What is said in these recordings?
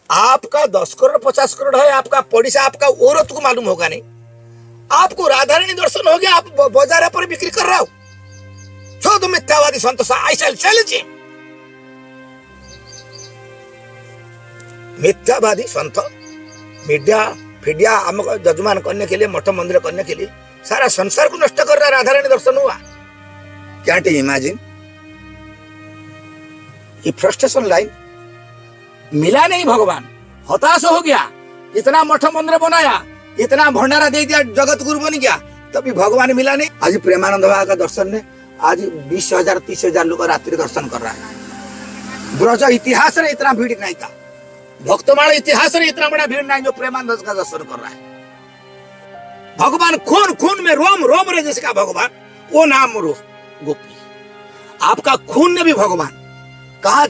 आपका 10 करोड़ 50 करोड़ है, आपका पड़ोसा आपका औरत को मालूम होगा नहीं। आपको राधा रानी दर्शन हो गया, आप बाजार पर बिक्री कर रहा हो। शोध मिथ्यावादी संतोष ऐसा चलिए। मिथ्यावादी संत मीडिया फीडिया हमको जजमान करने के लिए, मठ मंदिर करने के लिए सारा संसार को नष्ट कर रहा। राधा रानी दर्शन हुआ क्या? इमेजिन ये फ्रस्ट्रेशन लाइन मिला नहीं। भगवान हताश हो गया, इतना मठ मंदिर बनाया, इतना भंडारा दे दिया, जगत गुरु बन गया, तभी भगवान मिला नहीं। आज प्रेमानंद बाबा का दर्शन ने आज 20,000 30,000 लोग रात्रि दर्शन कर रहा है। ब्रज इतिहास में इतना भीड़ नहीं था, भक्तमाल इतिहास में इतना बड़ा भीड़ नहीं जो प्रेमानंद का दर्शन कर रहा है। भगवान खून खून में रोम रोम रे जिसका भगवान, वो नाम गोपी। आपका खून ने भी भगवान कहा।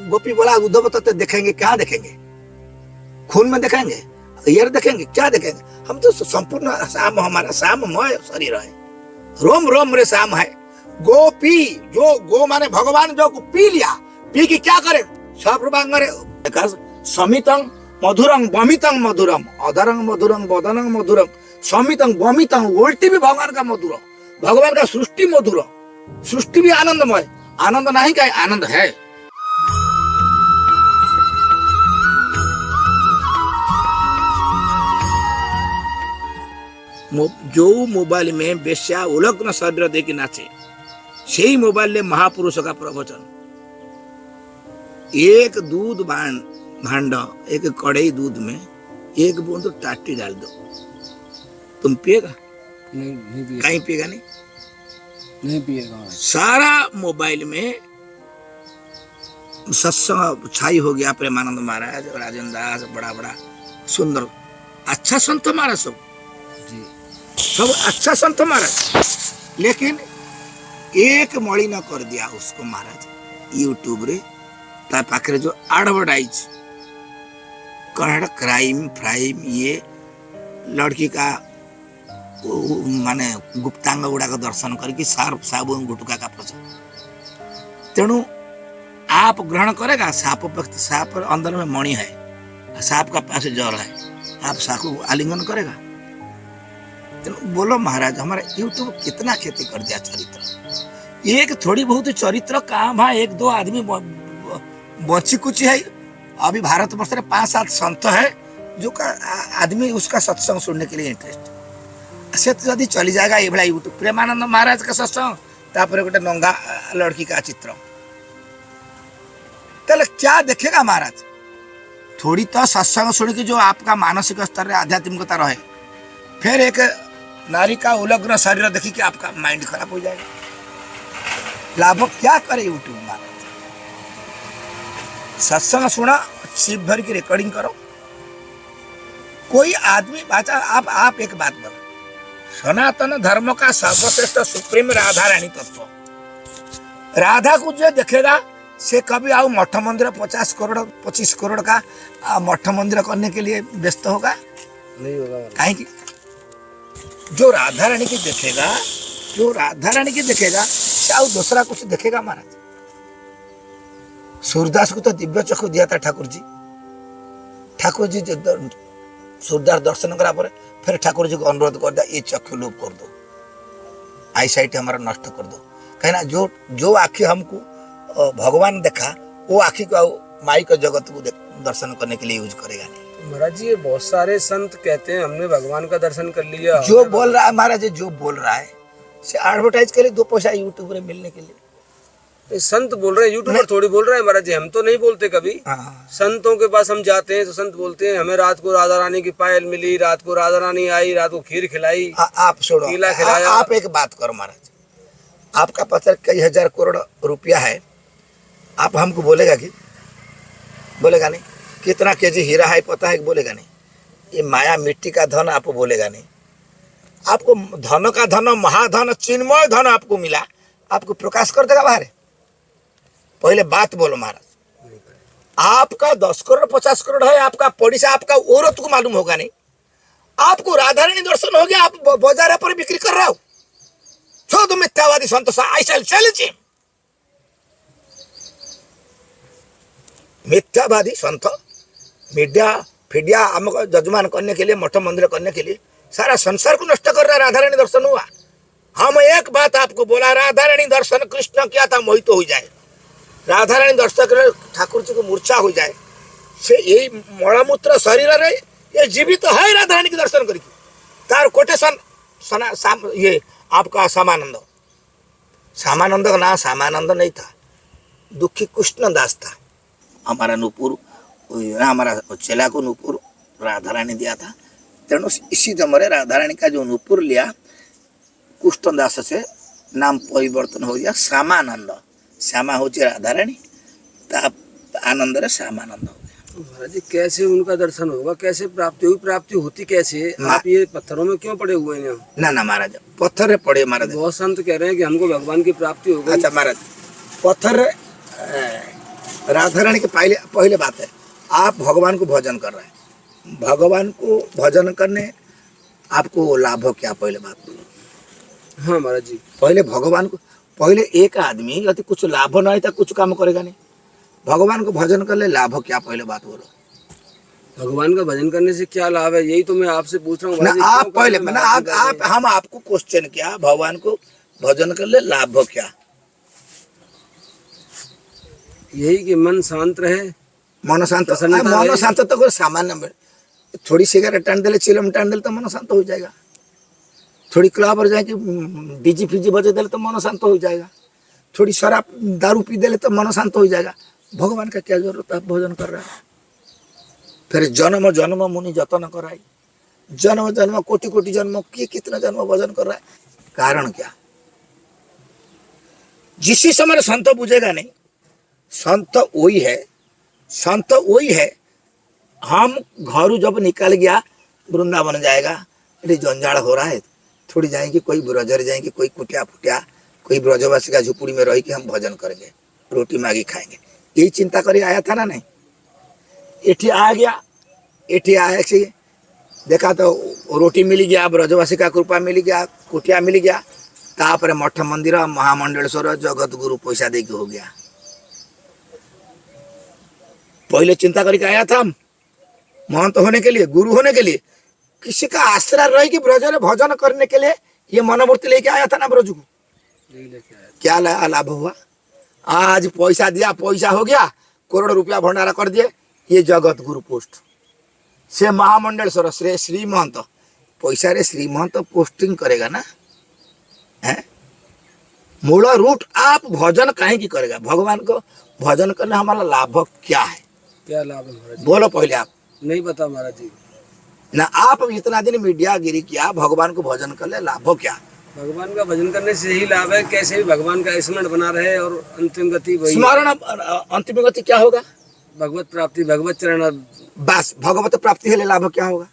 गोपी बोला उद्धव तो देखेंगे, क्या देखेंगे? खून में देखेंगे, यार देखेंगे, क्या देखेंगे? हम तो संपूर्ण शाम, हमारा शाममय शरीर है, रोम रोम रे शाम है। गोपी जो गो माने भगवान, जो पी लिया, पी की क्या करे? समितं मधुरं बमितं मधुरम, अधरं मधुरं बदनं मधुरं, समितं बमितं, उल्टी भी भगवान का मधुर, भगवान का सृष्टि मधुर, सृष्टि भी आनंदमय। आनंद नहीं क्या? आनंद है। जो मोबाइल में बेश्या उलग्न शरीर देखी नाचे, से ही मोबाइल में महापुरुष का प्रवचन। एक दूध भांड, एक कड़ाई दूध में एक बूंद टाटी डाल दो, तुम पिएगा? नहीं पिएगा। कहीं पिएगा नहीं, नहीं पिएगा। सारा मोबाइल में सत्संग छाई हो गया। प्रेमानंद महाराज, राजेंद्र दास, बड़ा बड़ा सुंदर अच्छा संत महाराज, सब अच्छा संत महाराज, लेकिन एक मणि न कर दिया उसको महाराज। यूट्यूब रे ता पाखरे जो एडवर्टाइज कनाडा क्राइम फ्राइम, ये लड़की का माने गुप्तांग गुड़ाक दर्शन करके सार्प साबुन गुटुका का प्रचार। तेणु आप ग्रहण करेगा, सांप अंदर में मणि है, सांप का पास जर है, आप सांप को आलिंगन करेगा। तेणु बोलो महाराज, हमारा यूट्यूब कितना खेती कर दिया चरित्र। एक थोड़ी बहुत चरित्र काम है, एक दो आदमी बची कुची है। अभी भारत वर्ष में 5-7 संत है जो का आदमी उसका सत्संग सुनने के लिए इंटरेस्ट से तो यदि चली जाएगा ये बड़ा यूट्यूब। प्रेमानंद महाराज का सत्संग, तापर गोटे नंगा लड़की का चित्र, तो क्या देखेगा महाराज? थोड़ी तो सत्संग सुन के जो आपका मानसिक स्तर में आध्यात्मिकता रहे, फिर एक नारी का उलग्न शरीर देखी कि आपका माइंड खराब हो जाएगा। लाभ क्या करे यूट्यूब महाराज? सत्संग सुना, सिप भर की रिकॉर्डिंग करो। कोई आदमी बाचा, आप एक बात बोलो, सनातन धर्म का सर्वश्रेष्ठ सुप्रीम राधा रानी तत्व, राधा को जो देखेगा से कभी आओ मठ मंदिर 50 करोड़ 25 करोड़ का मठ मंदिर करने के लिए व्यस्त होगा? नहीं होगा। कहीं जो राधा रानी की देखेगा, जो राधा रानी की देखेगा से आओ दूसरा कुछ देखेगा महाराज? सूरदास को तो दिव्य चक्षु दिया था ठाकुर जी। ठाकुर जी सूरदास दर्शन करा पर फिर ठाकुर जी को अनुरोध कर दिया, ये चक्षु लोप कर दो, आई साइट हमारा नष्ट कर दो। कहना जो आखि हमको भगवान देखा, वो आखि को माई का जगत को दर्शन करने के लिए यूज करेगा नहीं। महाराज जी, ये बहुत सारे संत कहते हैं हमने भगवान का दर्शन कर लिया। जो बोल रहा है महाराज, जो बोल रहा है से एडवर्टाइज करे 2 पैसा यूट्यूब में मिलने के लिए। संत बोल रहे हैं, यूट्यूबर थोड़ी बोल रहे हैं महाराज जी, हम तो नहीं बोलते कभी। संतों के पास हम जाते हैं तो संत बोलते हैं हमें रात को राधा रानी की पायल मिली, रात को राधा रानी आई, रात को खीर खिलाई, आप छोड़ो, कीला खिलाया। आप एक बात करो महाराज, आपका पता कई हजार करोड़ रुपया है, आप हमको बोलेगा कि? बोलेगा नहीं। कितना केजी हीरा है पता है? बोलेगा नहीं। ये माया मिट्टी का धन आपको बोलेगा नहीं। आपको धन का धन, महाधन, चिन्मय धन आपको मिला, आपको प्रकाश कर देगा बाहर। पहले बात बोलो महाराज, आपका 10 करोड़ 50 करोड़ है, आपका पड़ोसा आपका औरत को मालूम होगा नहीं। आपको राधा रानी दर्शन हो गया, आप बाजार पर बिक्री कर रहा हो। शोध मिथ्यावादी संतोष ऐसा चलिए। मिथ्यावादी संत मीडिया फीडिया हमको जजमान करने के लिए, मठ मंदिर करने के लिए सारा संसार को नष्ट कर रहा है। राधा रानी दर्शन हुआ। हम एक बात आपको बोला, राधा रानी दर्शन कृष्ण क्या था, मोहित तो हो जाए। राधा रानी दर्शन कर ठाकुर जी को मूर्छा हो जाए। से यही मलमूत्र शरीर रे ये जीवित तो है राधा रानी के दर्शन करके। तार कोटेशन ये आपका सामानंद, सामानंद का नाम सामानंद नहीं था, दुखी कृष्ण दास था। हमारा नूपुर, हमारा चेला को नूपुर राधा रानी दिया था। तेणु इसी दमरे राधा रानी का जो नूपुर लिया कृष्ण दास से नाम परिवर्तन हो गया श्यामानंद। श्यामा हो राधा रानी, आनंद रे श्यामानंद हो गया। महाराज जी कैसे उनका दर्शन होगा, कैसे प्राप्ति हुई, प्राप्ति होती कैसे? आप ये पत्थरों में क्यों पड़े हुए हैं? ना महाराज पत्थर पड़े महाराज। बहुत संत कह रहे हैं कि हमको भगवान की प्राप्ति हो गई। अच्छा महाराज, पत्थर राधा रानी के पहले बात है, आप भगवान को भजन कर रहे हैं। भगवान को भजन करने आपको लाभ हो क्या? पहले बात बोलो। हाँ महाराज जी, पहले भगवान को, पहले एक आदमी यदि कुछ लाभ नहीं था कुछ काम करेगा नहीं। भगवान को भजन कर ले, लाभ हो क्या? पहले बात बोलो। भगवान का भजन करने से क्या लाभ है, यही तो मैं आपसे पूछ रहा हूँ। ना आप पहले ना आप हम आपको क्वेश्चन किया, भगवान को भजन कर ले लाभ हो क्या? यही कि मन शांत रहे, मन शांत। मन शांत तो कोई सामान्य में थोड़ी सिगरेट टान देले, चिलम टान देले तो मन शांत हो जाएगा। थोड़ी क्लब और जाके डीजी फीजी बजे देले तो मन शांत हो जाएगा। थोड़ी शराब दारू पी देले तो मन शांत हो जाएगा। भगवान का क्या जरूरत है? भोजन कर रहा है। फिर जन्म जन्म मुनि जतन कराई, जन्म जन्म कोटि कोटि जन्म की कितना जन्म भोजन कर रहा है। कारण क्या? जिस समय संत बुझेगा नहीं, संत वही है, संत वही है। हम घर जब निकल गया वृंदावन जाएगा, अरे जंजाल हो रहा है, थोड़ी जाएंगे कोई ब्रजर जाएंगे, कोई कुटिया फुटिया, कोई ब्रजवासी का झुपड़ी में रह के हम भजन करेंगे, रोटी मांगी खाएंगे, यही चिंता कर आया था ना। नहीं, एठी आ गया, एठी आया से देखा तो रोटी मिल गया, ब्रजवासी का कृपा मिल गया, कुटिया मिल गया, तापर मठ मंदिर महामंडलेश्वर जगत गुरु पैसा देके हो गया। पहले चिंता करके आया था महंत होने के लिए, गुरु होने के लिए, किसी का आश्रय रह के ब्रज में भजन करने के लिए ये मनोवृत्ति लेके आया था ना ब्रज को। क्या लाभ हुआ? आज पैसा दिया, पैसा हो गया, करोड़ रुपया भंडारा कर दिए। ये जगत गुरु पोस्ट से महामंडलेश्वर श्री महंत, पैसा रे श्री महंत पोस्टिंग करेगा ना है? मूल रूट आप भजन कहीं की करेगा? भगवान को भजन करने हमारा लाभ क्या है? क्या लाभ है महाराज? बोलो पहले आप। नहीं पता महाराज जी ना। आप इतना दिन मीडिया गिरी किया, भगवान को भजन कर ले, लाभ क्या? भगवान का भजन करने से ही लाभ है। कैसे भी भगवान का स्मरण बना रहे और अंतिम गति वही। स्मरण अंतिम गति क्या होगा? भगवत प्राप्ति, भगवत चरण। बस भगवत प्राप्ति है, लाभ क्या होगा?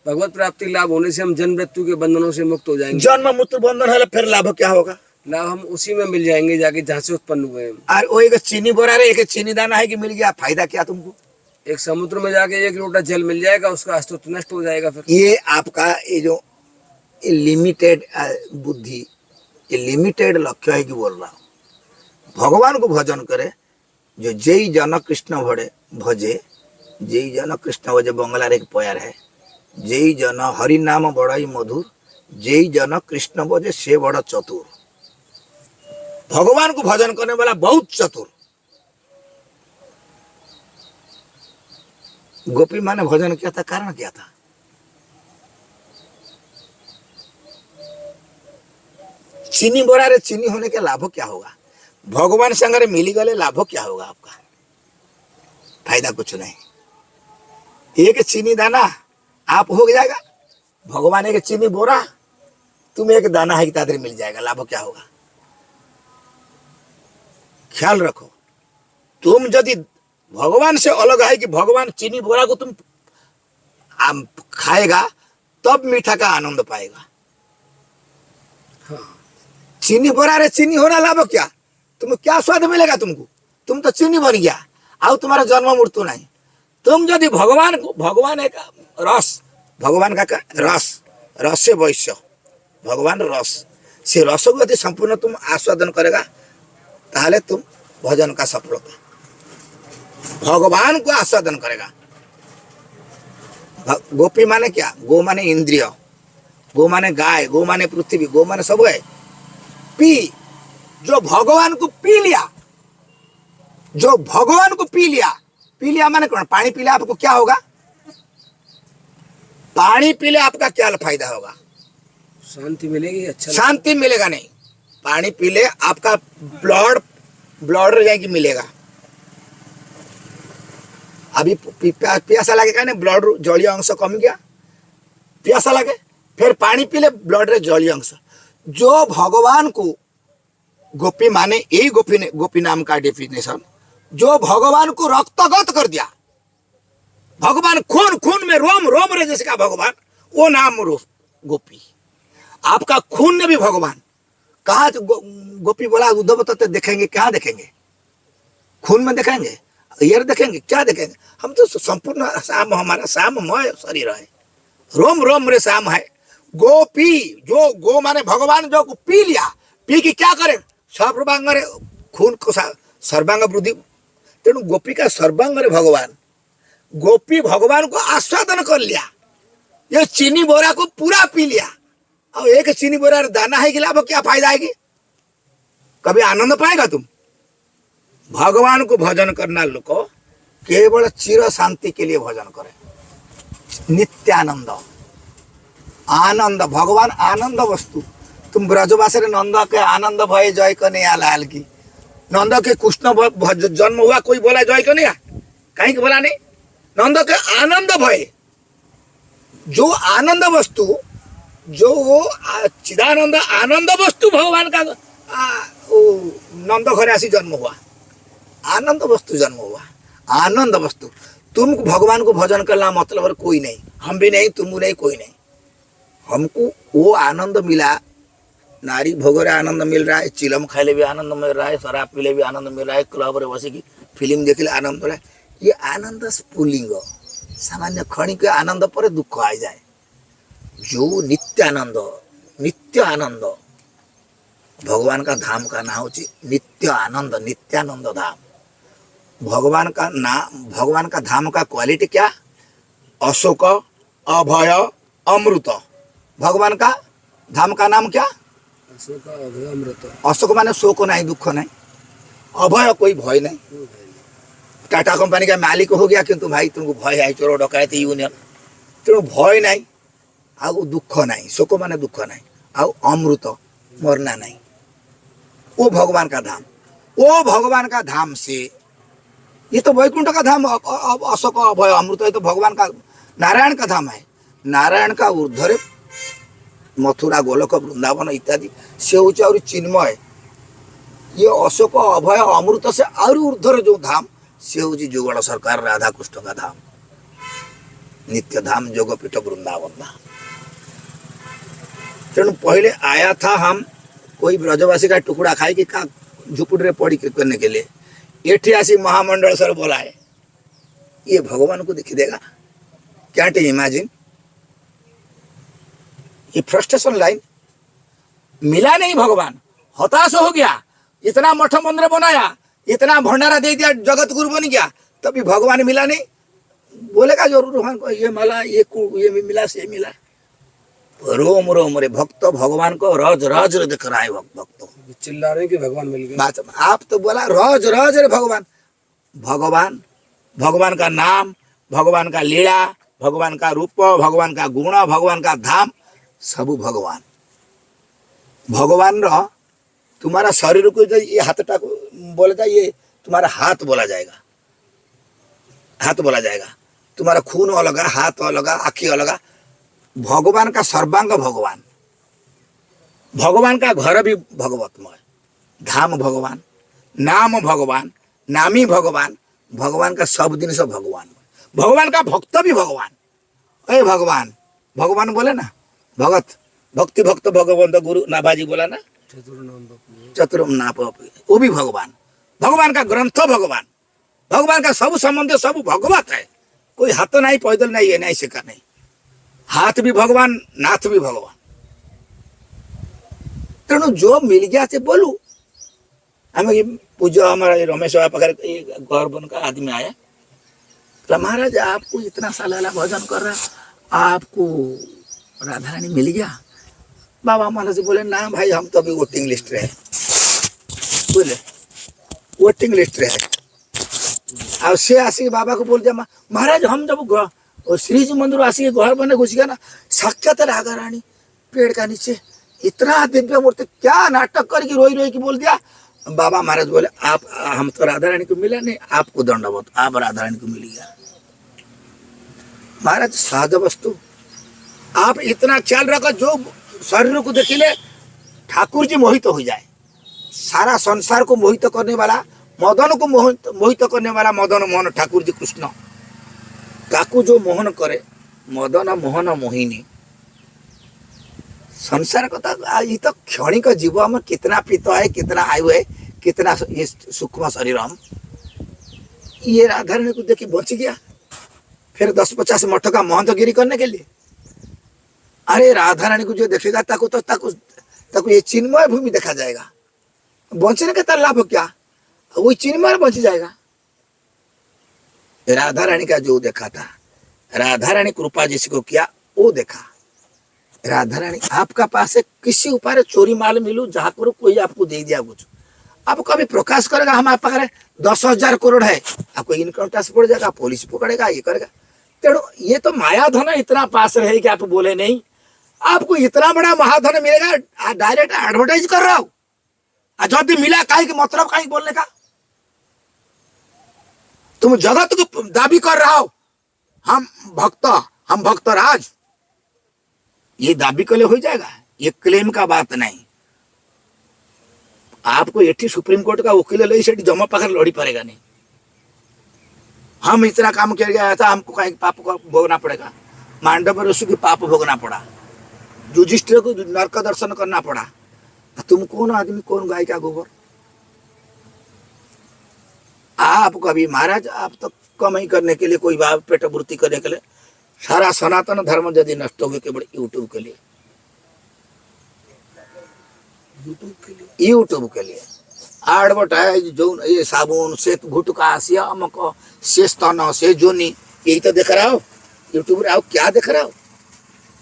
भगवत प्राप्ति लाभ होने से हम जन्म मृत्यु के बंधनों से मुक्त हो जाएंगे। जन्म मृत्यु बंधन है, फिर लाभ क्या होगा? लाभ हम उसी में मिल जाएंगे जाके जहाँ से उत्पन्न हुए हैं। और वो एक चीनी बोरा रे, एक चीनी दाना है कि मिल गया, फायदा क्या तुमको? एक समुद्र में जाके एक लोटा जल मिल जाएगा, उसका अस्तित्व नष्ट हो जाएगा। फिर ये आपका ये जो लिमिटेड बुद्धि, ये लिमिटेड लक्ष्य है कि बोल रहा हूँ। भगवान को भजन करे जो जय जन कृष्ण भजे, जय जन कृष्ण भजे बंगला रे एक प्यार है, जय जन हरि नाम बड़ाई मधुर, जय जन कृष्ण भजे से बड़ चतुर। भगवान को भजन करने वाला बहुत चतुर। गोपी माँ ने भजन किया था, कारण क्या था? चीनी बोरा रे, चीनी होने के लाभ क्या होगा? भगवान संग मिली गले, लाभ क्या होगा आपका? फायदा कुछ नहीं। एक चीनी दाना आप हो जाएगा, भगवान एक चीनी बोरा, तुम एक दाना है कि तादरी मिल जाएगा, लाभ क्या होगा? ख्याल रखो, तुम यदि भगवान से अलग है कि भगवान चीनी बोरा को तुम खाएगा तब मीठा का आनंद पाएगा। हाँ। चीनी बोरा रे, चीनी होना लाभ क्या? तुम क्या स्वाद मिलेगा तुमको? तुम तो चीनी बन गया, और तुम्हारा जन्म मृत्यु नहीं। तुम यदि भगवान को, भगवान एक रस, भगवान का रस, रस से वैश्य, भगवान रस से रस को यदि संपूर्ण तुम आस्वादन करेगा ताहले तुम भजन का सफलता। भगवान को आस्वादन करेगा गोपी माने क्या? गो माने इंद्रिय, गो माने गाय, गो माने पृथ्वी, गो माने सब है। पी, जो भगवान को पी लिया, जो भगवान को पी लिया माने कौन? पानी पी लिया आपको क्या होगा? पानी पी ले आपका क्या फायदा होगा? शांति मिलेगी, अच्छा शांति मिलेगा नहीं। पानी पी ले आपका ब्लड जाएगी मिलेगा। अभी प्यासा लगे ना, ब्लड जलीय अंश कम गया, प्यासा लगे, फिर पानी पी ले, ब्लड रे जलीय अंश। जो भगवान को गोपी माने यही गोपी नाम का डेफिनेशन, जो भगवान को रक्तगत कर दिया, भगवान खून में रोम रोम रे जिसका भगवान, वो नाम गोपी। आपका खून ने भी भगवान कहा। गोपी बोला उद्धव तो देखेंगे, क्या देखेंगे? खून में देखेंगे, ये देखेंगे, क्या देखेंगे? हम तो संपूर्ण शाम, हमारा शाममय शरीर है, रोम रोम रे शाम है। गोपी, जो गो माने भगवान, जो पी लिया, पी की क्या करे? सर्वांग रे खून को सर्वांग वृद्धि। तेणु गोपी का सर्वांग रे भगवान, गोपी भगवान को आस्वादन कर लिया। ये चीनी बोरा को पूरा पी लिया, और एक चीनी बोरा दाना है कि लाभ, क्या फायदा है? कभी आनंद पाएगा तुम? भगवान को भजन करना लोग केवल चिर शांति के लिए भजन करे, नित्यानंद आनंद। भगवान आनंद वस्तु। तुम ब्रजवास नंद के आनंद भय जय कन्हैया लाल की, नंद के कृष्ण जन्म हुआ, कोई बोला जय कन्हैया? कहीं बोला नहीं। नंद के आनंद भय, जो आनंद वस्तु, जो चिदानंद आनंद वस्तु भगवान का नंद घरे आसी जन्म हुआ, आनंद वस्तु जन्म हुआ, आनंद वस्तु। तुम भगवान को भजन करना मतलब कोई नहीं, हम भी नहीं, तुम भी नहीं, कोई नहीं। हमको वो आनंद मिला, नारी भोगरे आनंद मिल रहा है, चिलम खाइले भी आनंद मिल रहा है, शराब पीले भी आनंद मिल रहा है, क्लब रे बसी की फिल्म देखले आनंद मिल रहा है। ये आनंद स्फुलिंग सामान्य क्षणिक आनंद पर दुख आ जाए। जो नित्यानंद, नित्य आनंद, भगवान का धाम का नाम होची नित्य आनंद, नित्यानंद धाम। भगवान का नाम, भगवान का धाम का क्वालिटी क्या? अशोक, अभय, अमृत। भगवान का धाम का नाम क्या? अशोक, अभय, अमृत। अशोक माने शोक नहीं, दुख नहीं, अभय कोई भय नहीं। टाटा कंपनी का मालिक हो गया किंतु भाई तुमको भय है, चोर डकायती यूनियन, तेणु भय नहीं, आउ दुख नहीं, शोक माने दुख नहीं, आउ अमृत मरना नहीं। वो भगवान का धाम, वो भगवान का धाम से, ये तो वैकुंठ का धाम, अशोक, अभय, अमृत, ये तो भगवान का नारायण का धाम है। नारायण का ऊर्ध्वरे मथुरा, गोलक, वृंदावन इत्यादि से होची और चिन्मय। ये अशोक, अभय, अमृत से और ऊर्ध्वर जो धाम से होची जुगल सरकार राधा कृष्ण का धाम, नित्य धाम, जोगपीठ, वृंदावन धाम। तेणु पहले आया था हम कोई ब्रजवासी का टुकड़ा खाई कि का झुपड़ रे पड़ी करने के लिए, एठी आसी महामंडल सर बोला है, ये भगवान को दिखी देगा क्या? इमेजिन, ये फ्रस्ट्रेशन लाइन मिला नहीं, भगवान हताश हो गया। इतना मठ मंदिर बनाया, इतना भंडारा दे दिया, जगत गुरु बन गया, तभी भगवान मिला नहीं। बोलेगा जरूर हमको ये मिला, ये मिला, से मिला। रोम रोम रे भक्त भगवान को रज रज रे दिख रहा है। भक्त चिल्ला रहे कि भगवान मिल गया। बात आप तो बोला रज रज रे भगवान, भगवान, भगवान का नाम, भगवान का लीला, भगवान का रूप, भगवान का गुण, भगवान का धाम, सब भगवान। भगवान रो तुम्हारा शरीर को ये हाथटा को बोला जाए, ये तुम्हारा हाथ बोला जाएगा, हाथ बोला जाएगा। तुम्हारा खून अलग, हाथ अलग, आखी अलग। भगवान का सर्वांग भगवान, भगवान का घर भी भगवतमय, धाम भगवान, नाम भगवान, नामी भगवान, भगवान का सब दिन से भगवान, भगवान का भक्त भी भगवान। अरे भगवान, भगवान बोले ना, भगत, भक्ति भक्त भगवंत गुरु नाभाजी बोला ना, चतुर नाप, वो भी भगवान। भगवान का ग्रंथ भगवान, भगवान का सब संबंध सब भगवत है। कोई हाथ नहीं, पैदल नहीं, ये नहीं सिखा नहीं। हाथ भी भगवान, नाथ भी भगवान। तेणु जो मिल गया से बोलू। हमें पूजा हमारा रमेश पाखे घर बन का आदमी आया, तो महाराज आपको इतना साल वाला भजन कर रहा, आपको राधा रानी मिल गया? बाबा महाराज जी बोले ना भाई, हम तो अभी वोटिंग लिस्ट रहे। बोले वोटिंग लिस्ट रहे। और से आसिक बाबा को बोल दिया, महाराज हम जब श्री जी मंदिर आसिक घर बने घुस गया ना, साक्षात राधा रानी पेड़ का नीचे, इतना दिव्य मूर्ति, क्या नाटक करके रोई रोई की बोल दिया। बाबा महाराज बोले आप, हम तो राधा रानी को मिला नहीं, आपको दंडवत, आप राधा रानी को मिल गया। महाराज सहज वस्तु, आप इतना ख्याल रखो, जो शरीर को देखिले ठाकुर जी मोहित हो जाए। सारा संसार को मोहित करने वाला, मदन को मोहित करने वाला मदन मोहन ठाकुर जी कृष्ण, ताकू जो मोहन करे, मदन मोहन मोहिनी। संसार का ये तो क्षणिक जीव, हम कितना पीता है, कितना आयु है, कितना ये सूक्ष्म शरीर हम। ये राधा रानी को देखी बच गया, फिर 10-50 मठ का महंतगिरी करने के लिए। अरे राधा रानी को जो देखेगा ताको ये चिन्मय भूमि देखा जाएगा, बचने का तार लाभ क्या, वही चिन्मय बच जाएगा। राधा रानी का जो देखा था, राधा रानी कृपा जिसको किया वो देखा। राधा रानी आपका पास है, किसी ऊपर चोरी माल मिलू, जहां पर कोई आपको दे दिया कुछ, आप कभी प्रकाश करेगा हम आप पाखे 10,000 करोड़ है, आपको इनकम टैक्स पड़ जाएगा, पुलिस पकड़ेगा, ये करेगा। तेणु ये तो माया धन इतना पास रहे कि आप बोले नहीं, आपको इतना बड़ा महाधन मिलेगा, डायरेक्ट एडवर्टाइज कर रहा हूं। जब भी मिला कहीं मतलब कहीं बोलने का, तुम जगत को दाबी कर रहा हो हम भक्त राज, ये दाबी के लिए हो जाएगा, ये क्लेम का बात नहीं। आपको एठी सुप्रीम कोर्ट का वकील ले सेठी जमा पाकर लड़ी पड़ेगा नहीं। हम इतना काम किया गया था, हमको कहीं पाप को भोगना पड़ेगा। मांडव ऋषि की पाप भोगना पड़ा, युधिष्ठिर को नरक दर्शन करना पड़ा। तुम कौन आदमी, कौन गाय का गोबर? आप कभी महाराज, आप तो कमाई करने के लिए, कोई बाप पेट वृत्ति करने के लिए, सारा सनातन धर्म यदि नष्ट हो गए केवल यूट्यूब के लिए, यूट्यूब के लिए एडवर्टाइज, जो ये साबुन से गुटका से अमक से स्तन से जोनी, यही तो देख रहा हो यूट्यूब रे। आओ क्या देख रहा हो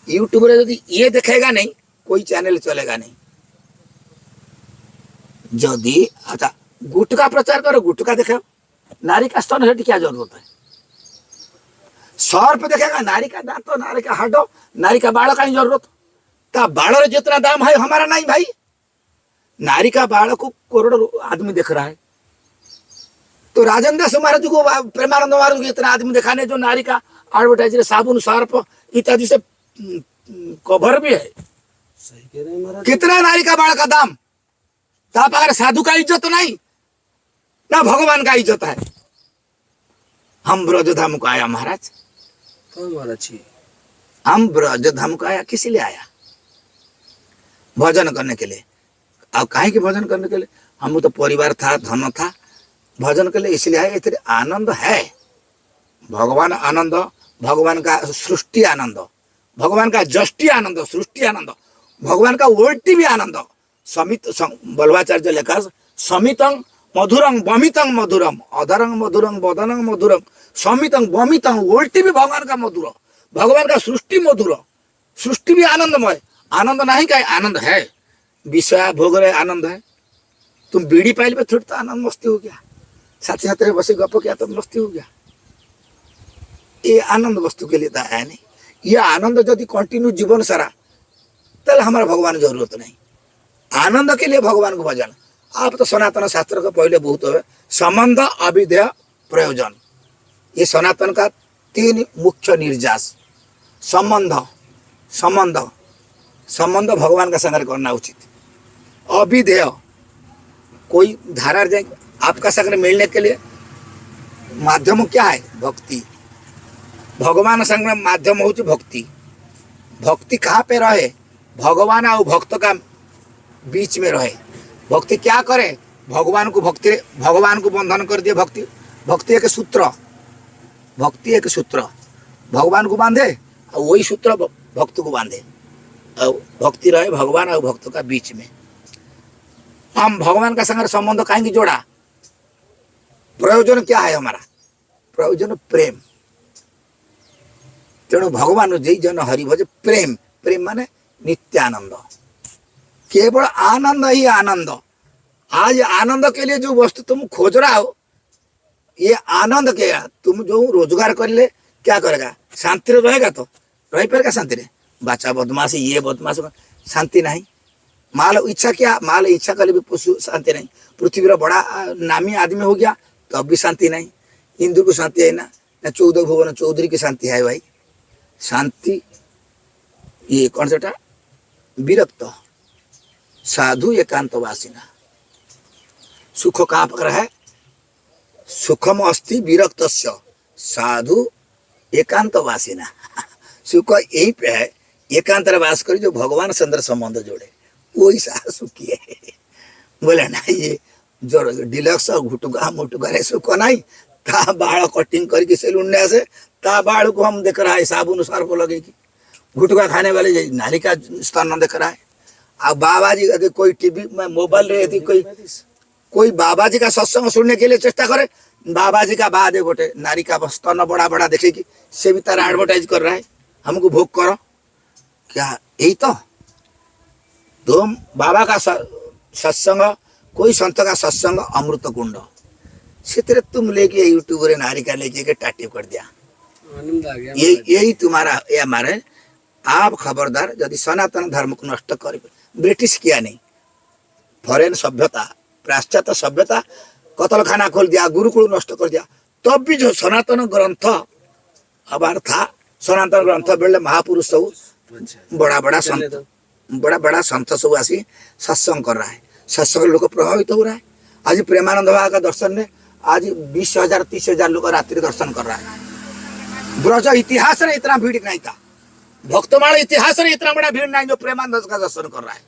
यूट्यूब रे? यदि ये देखेगा नहीं, कोई चैनल चलेगा नहीं। यदि अच्छा गुटका प्रचार करो, गुटका देखो, नारी का स्तन है, क्या जरूरत है? सर्प देखेगा, नारी का दांत, नारी का हाडो, नारी का बाल का जरूरत? ता बाल जितना दाम है हमारा नहीं भाई। नारी का बाल को करोड़ों आदमी देख रहा है, तो राजेंद्र दास महाराज को, प्रेमानंद महाराज को इतना आदमी दिखाने, जो नारी का एडवर्टाइज साबुन सर्प इत्यादि से कवर भी है। सही कह रहे हैं महाराज। कितना नारी का बाल का दाम? ताप अगर साधु का इज्जत नहीं ना, भगवान का इज्जत है। हम ब्रज धाम को आया महाराज, महाराज जी हम ब्रज धाम को आया, किस लिए आया? भजन करने के लिए। अब काहे के भजन करने के लिए? हम तो परिवार था, धन था, भजन के लिए इसलिए आए। इतने आनंद है, भगवान आनंद, भगवान का सृष्टि आनंद, भगवान का जष्टि आनंद, सृष्टि आनंद, भगवान का उल्टी भी आनंद। समित बल्लभाचार्य लेखा, समितं मधुरं बमितं मधुरम, अधरंग मधुरंग बदनंग मधुरम, समितं बमितं, उल्टी भी भगवान का मधुर, भगवान का सृष्टि मधुर, सृष्टि भी आनंदमय। आनंद नहीं का आनंद है, विषय भोग रहे आनंद है। तुम बीड़ी पाइल में थोड़ी तो आनंद मस्ती हो गया, साथी साथ बसे गप किया तो मस्ती हो गया। ये आनंद वस्तु के लिए तो है नहीं। ये आनंद यदि कंटिन्यू जीवन सारा, तब हमारा भगवान जरूरत नहीं। आनंद के लिए भगवान को भजन। आप तो सनातन शास्त्र का पहले बहुत है, संबंध अविधेय प्रयोजन, ये सनातन का 3 मुख्य निर्यास। संबंध, संबंध, संबंध भगवान का संग करना उचित। अविधेय, कोई धारा जाए आपका संग मिलने के लिए माध्यम क्या है? भक्ति। भगवान संग में माध्यम हो भक्ति। भक्ति कहाँ पे रहे? भगवान और भक्त का बीच में रहे। भक्ति क्या करे? भगवान को भक्ति, भगवान को बंधन कर दिए। भक्ति, भक्ति एक सूत्र, भक्ति एक सूत्र, भगवान को बांधे और वही सूत्र भक्त को बांधे, और भक्ति रहे भगवान और भक्त का बीच में। हम भगवान का संग संबंध कहीं जोड़ा, प्रयोजन क्या है हमारा? प्रयोजन प्रेम। तेणु भगवान जय जन हरि भज प्रेम प्रेम माने नित्यानंद केवल आनंद ही आनंद। आज आनंद के लिए जो वस्तु तुम खोज रहा हो ये आनंद क्या तुम जो रोजगार कर ले क्या करेगा शांति रहेगा तो रह पाएगा शांति रे बाचा बदमाशी ये बदमाश शांति नहीं माल इच्छा क्या माल इच्छा कर भी पशु शांति नहीं पृथ्वी रा बड़ा नामी आदमी हो गया तो अब भी शांति नहीं इंद्र को शांति है ना 14 भुवन चौधरी की शांति है भाई शांति ये कौन सा विरक्त साधु एकांतवासिना सुख कहाँ पर है सुखम अस्ति विरक्तस्य साधु एकांतवासिना सुख यही पे है एकांत वास कर जो भगवान से अंदर संबंध जोड़े वही सुखी है बोले ना ये जो डिलक्स घुटुका मुटुका रे सुख नहीं ता बाल कटिंग करके सैलून ने से ता बाल को हम देख रहा है साबुन सर्फ लगे की घुटुका खाने वाले नाली का स्तन देख रहा है अब बाबा जी अगर कोई टीवी में मोबाइल रहे कोई बाबा जी का सत्संग सुनने के लिए चेष्टा करे बाबा जी का बाद गोटे नारी का स्तन बड़ा बड़ा देखेगी से भी तारा एडवर्टाइज कर रहा है हमको भोग करो क्या यही तो तुम बाबा का सत्संग कोई संत का सत्संग अमृत कुंड से तुम लेके यूट्यूब रे नारी का लेके टाटी कर दिया आनंद आ गया यही तुम्हारा ये हमारे आप खबरदार यदि सनातन धर्म को नष्ट कर ब्रिटिश किया नहीं फॉरेन सभ्यता पाश्चात्य सभ्यता कतल खाना खोल दिया गुरुकुल नष्ट कर दिया तब भी जो सनातन ग्रंथ हमारा था सनातन ग्रंथ बेले महापुरुष सब बड़ा बड़ा संत सब आसी सत्संग कर रहा है सत्संग लोग प्रभावित हो रहा है आज प्रेमानंद बाबा का दर्शन में आज 20,000 30,000 लोग रात्रि दर्शन कर रहा है ब्रज इतिहास में इतना भीड़ नहीं था भक्तमाल इतिहास में इतना बड़ा भीड़ नहीं जो प्रेमानंद का दर्शन कर रहा है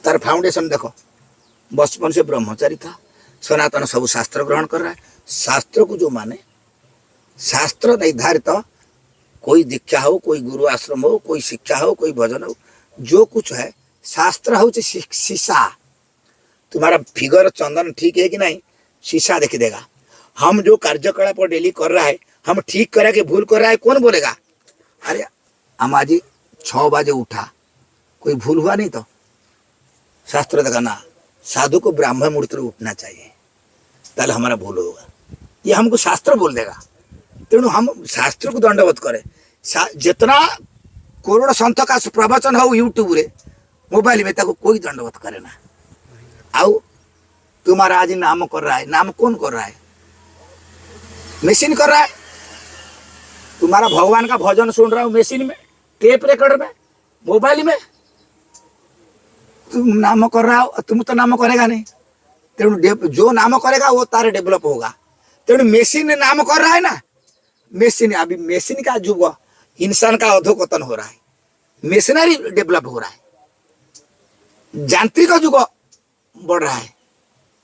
तार फाउंडेशन देखो बचपन से ब्रह्मचारी था सनातन सब शास्त्र ग्रहण कर रहा है शास्त्र को जो माने शास्त्र निर्धारित कोई दीक्षा हो कोई गुरु आश्रम हो कोई शिक्षा हो कोई भजन हो जो कुछ है शास्त्र हो शीशा तुम्हारा फिगर चंदन ठीक है कि नहीं शीशा देख देगा हम जो कार्यकलाप डेली कर रहा है हम ठीक करा के भूल कर रहा है कौन बोलेगा अरे हम आज 6 बजे उठा कोई भूल हुआ नहीं तो शास्त्र देखा ना साधु को ब्राह्मण मुहूर्त में उठना चाहिए ताहले हमारा भूल होगा ये हमको शास्त्र बोल देगा तेणु हम शास्त्र को दंडवत करे जितना करोड़ संत का प्रवचन हो यूट्यूब रे मोबाइल में ताको कोई दंडवत करे ना आओ तुम्हारा आज नाम कर रहा है नाम कौन कर रहा है मशीन कर रहा है तुम्हारा भगवान का भजन सुन रहा हूँ मशीन में टेप रिकॉर्ड में मोबाइल में तुम नाम कर रहा हो तुम तो नाम करेगा नहीं तेणु जो नाम करेगा वो तारे डेवलप होगा तेणु मशीन नाम कर रहा है ना मशीन अभी मशीन का युग इंसान का अधोपतन हो रहा है मशीनरी डेवलप हो रहा है यांत्रिक युग बढ़ रहा है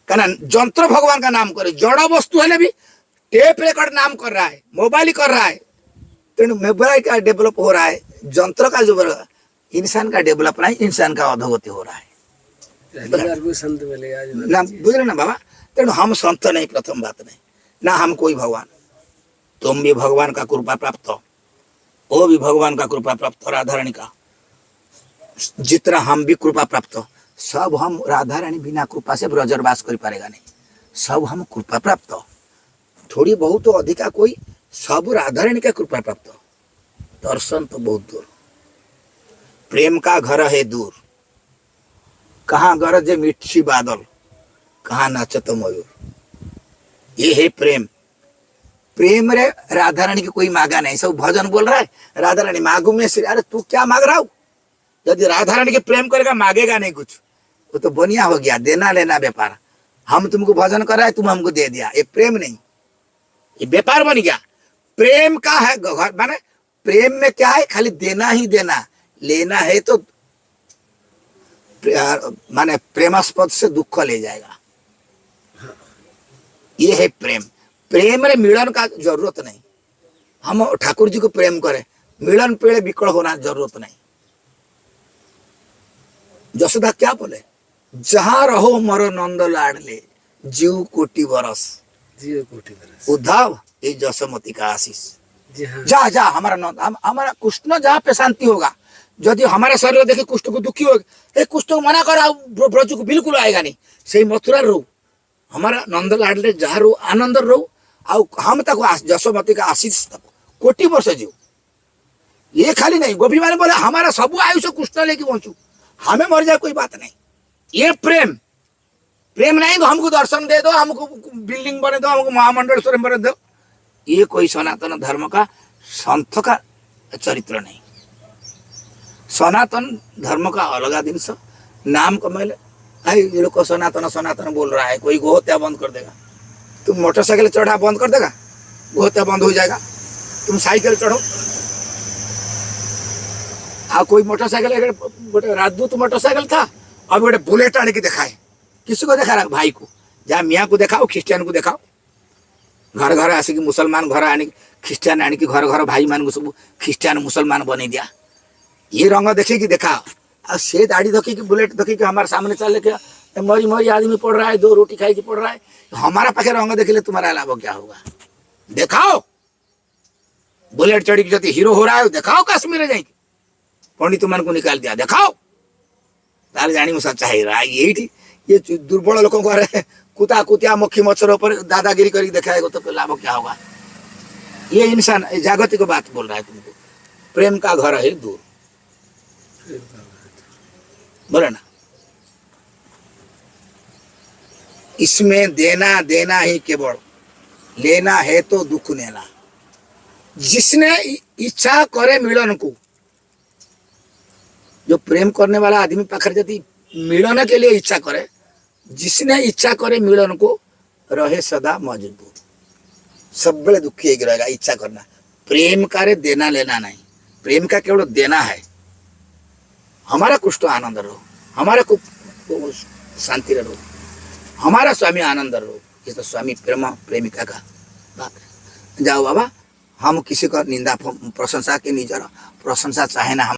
कहना यंत्र भगवान का नाम करे जड़ वस्तु है भी टेप रिकॉर्ड नाम कर रहा है मोबाइल कर रहा है तेणु मोबाइल का डेवलप हो रहा है यंत्र का जो इंसान का डेवलप नहीं इंसान का अधोगति हो रहा है संत मिले आज ना बुझ रहे ना बाबा तेणु हम संत नहीं प्रथम बात नहीं ना हम कोई भगवान तुम भी भगवान का कृपा प्राप्त हो वो भी भगवान का कृपा प्राप्त हो राधा रानी का जितना हम भी कृपा प्राप्त हो सब हम राधा रानी बिना कृपा से ब्रजरवास कर पारेगा नहीं सब हम कृपा प्राप्त हो थोड़ी बहुत तो अधिका कोई सब राधा रानी का कृपा प्राप्त हो दर्शन तो बहुत दूर प्रेम का घर है दूर कहाँ गरजे मिठी बादल कहाँ नाचत मयूर ये है प्रेम प्रेम रे राधा रानी की कोई मांगा नहीं सब भजन बोल रहा है राधा रानी मांगू में श्री अरे तू क्या मांग रहा हो यदि राधा रानी के प्रेम करेगा मांगेगा नहीं कुछ वो तो बनिया हो गया देना लेना व्यापार हम तुमको भजन कर रहा है तुम हमको दे दिया ये प्रेम नहीं ये व्यापार बन गया प्रेम का है घर माने प्रेम में क्या है खाली देना ही देना लेना है तो माने प्रेमास्पद से दुख ले जाएगा ये है प्रेम प्रेम रे मिलन का जरूरत नहीं हम ठाकुर जी को प्रेम करें मिलन पेड़ विकल होना जरूरत नहीं जसोदा क्या बोले जहां रहो मरो नंद लाडले जीव कोटि बरस जीव कोटि बरस उद्धव ये जसोमती का आशीष जी हाँ जा जा हमारा नंद हमारा कृष्ण जहाँ पे शांति होगा, यदि हमारा शरीर देखे कुष्ठ को दुखी होगा, ए कुष्ठ को मना कर ब्रज को बिल्कुल आएगा नहीं। से मथुरा रो हमारा नंद लाडले जहाँ रो आनंद रो आउ हम तक जशोमती का आशीष तक कोटि वर्ष जीव। ये खाली नहीं, गोपी माने बोले हमारा सब आयुष कृष्ण लेके पहुंचू, हमें मर जाए कोई बात नहीं। ये प्रेम प्रेम नहीं तो हमको दर्शन दे दो, हमको बिल्डिंग बने दो, हमको महामंडलेश्वर बने दो, ये कोई सनातन धर्म का संत का चरित्र नहीं। सनातन धर्म का अलग जिनस नाम कमाइले भाई ये लोग सनातन सनातन बोल रहा है, कोई गोहत्या बंद कर देगा, तुम मोटरसाइकिल चढ़ा बंद कर देगा, गोहत्या बंद हो जाएगा। तुम साइकिल चढ़ो कोई मोटरसाइकिल गोटे राजदूत मोटरसाइकिल था, अब गोटे बुलेट आने की दिखाए, किसी को देखा रहा भाई को, जहाँ मियाँ को दिखाओ ख्रिस्टियन को दिखाओ, घर घर आसिक मुसलमान घर आने ख्रिस्टियन आने की घर घर भाई मान को सब ख्रिस्टियन मुसलमान बनी दिया। ये रंग देखे कि देखा और से दाढ़ी धोके कि बुलेट धोके कि हमारे सामने चल के मरी मरी आदमी पड़ रहा है, 2 रोटी खाई के पड़ रहा है, हमारा पाखे रंग देखे ले तुम्हारा लाभ क्या होगा? दिखाओ बुलेट चढ़ी की जति हीरो हो रहा है, दिखाओ कश्मीर जाए पंडित मन को निकाल दिया, दिखाओ तार जानी सच्चा है रहा यही। ये दुर्बल लोगों को कुता कुतिया मक्खी मच्छरों पर दादागिरी करके दिखाएगा तो लाभ क्या होगा? ये इंसान जागतिक बात बोल रहा है तुमको, प्रेम का घर है दूर, बोले ना। इसमें देना देना ही केवल, लेना है तो दुख लेना। जिसने इच्छा करे मिलन को, जो प्रेम करने वाला आदमी पाखर यदि मिलन के लिए इच्छा करे, जिसने इच्छा करे मिलन को रहे सदा मजबूर, सब बड़े दुखी एक रहेगा। इच्छा करना प्रेम कार्य देना लेना नहीं, प्रेम का केवल देना है। हमारा कुछ तो आनंद रहो, हमारा को शांति रहो, हमारा स्वामी आनंद रहो, ये तो स्वामी प्रेम प्रेमिका का बात है। जाओ बाबा, हम किसी का निंदा प्रशंसा के निजर प्रशंसा चाहे ना हम